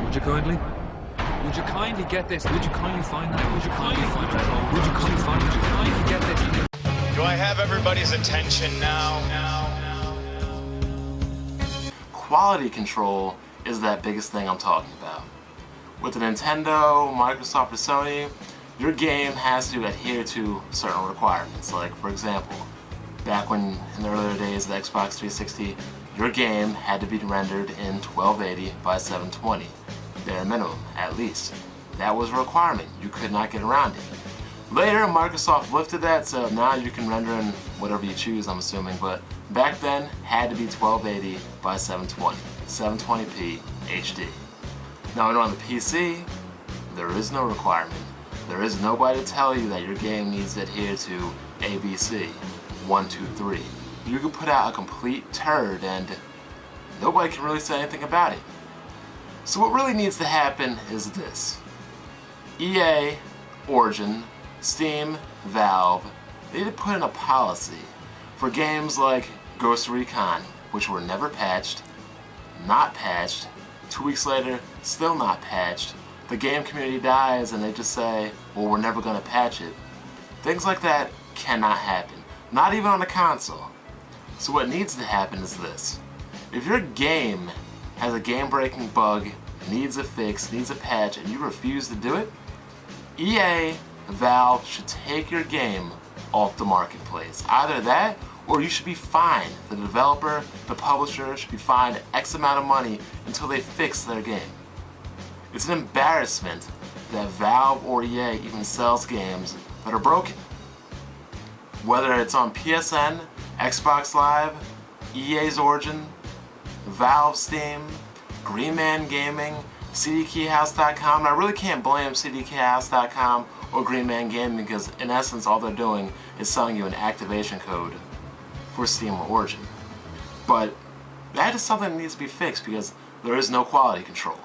Would you kindly? Would you kindly get this? Would you kindly find that? Would you kindly find that? Would you kindly find? Would you kindly get this? Do I have everybody's attention now? Quality control is that biggest thing I'm talking about. With the Nintendo, Microsoft, or Sony, your game has to adhere to certain requirements. Like, for example, back when in the earlier days of the Xbox 360, your game had to be rendered in 1280 by 720, bare minimum, at least. That was a requirement. You could not get around it. Later, Microsoft lifted that, so now you can render in whatever you choose, I'm assuming, but back then, had to be 1280 by 720, 720p HD. Now, on the PC, there is no requirement. There is nobody to tell you that your game needs to adhere to ABC, 1, 2, 3. You can put out a complete turd and nobody can really say anything about it. So what really needs to happen is this. EA, Origin, Steam, Valve, they need to put in a policy for games like Ghost Recon, which were never patched, not patched, 2 weeks later, still not patched. The game community dies and they just say, well, we're never going to patch it. Things like that cannot happen. Not even on a console. So what needs to happen is this. If your game has a game-breaking bug, needs a fix, needs a patch, and you refuse to do it, EA, Valve should take your game off the marketplace. Either that, or you should be fined. The developer, the publisher should be fined X amount of money until they fix their game. It's an embarrassment that Valve or EA even sells games that are broken. Whether it's on PSN, Xbox Live, EA's Origin, Valve Steam, Green Man Gaming, CDKeyhouse.com. I really can't blame CDKeyhouse.com or Green Man Gaming because in essence all they're doing is selling you an activation code for Steam or Origin. But that is something that needs to be fixed because there is no quality control.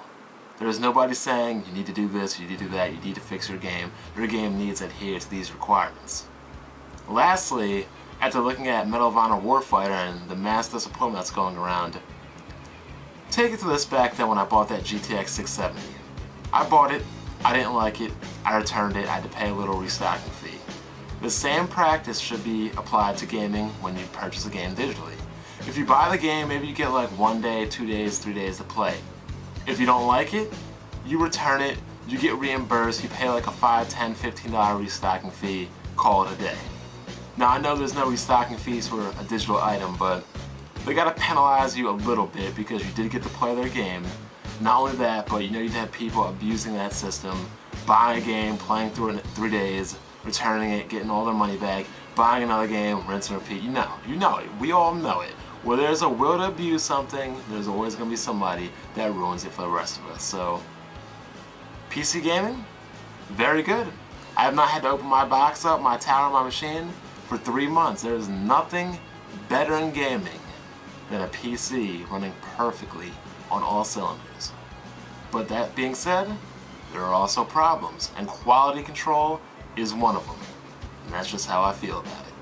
There is nobody saying you need to do this, you need to do that, you need to fix your game needs to adhere to these requirements. Lastly, after looking at Medal of Honor Warfighter and the mass disappointment that's going around, take it to this back then when I bought that GTX 670. I bought it, I didn't like it, I returned it, I had to pay a little restocking fee. The same practice should be applied to gaming when you purchase a game digitally. If you buy the game, maybe you get like 1 day, 2 days, 3 days to play. If you don't like it, you return it, you get reimbursed, you pay like a $5, $10, $15 restocking fee, call it a day. Now I know there's no restocking fees for a digital item, but they gotta penalize you a little bit because you did get to play their game. Not only that, but you know you'd have people abusing that system, buying a game, playing through it in 3 days, returning it, getting all their money back, buying another game, rinse and repeat. You know it, we all know it. Where there's a will to abuse something, there's always going to be somebody that ruins it for the rest of us. So, PC gaming, very good. I have not had to open my box up, my tower, my machine for 3 months. There is nothing better in gaming than a PC running perfectly on all cylinders. But that being said, there are also problems, and quality control is one of them. And that's just how I feel about it.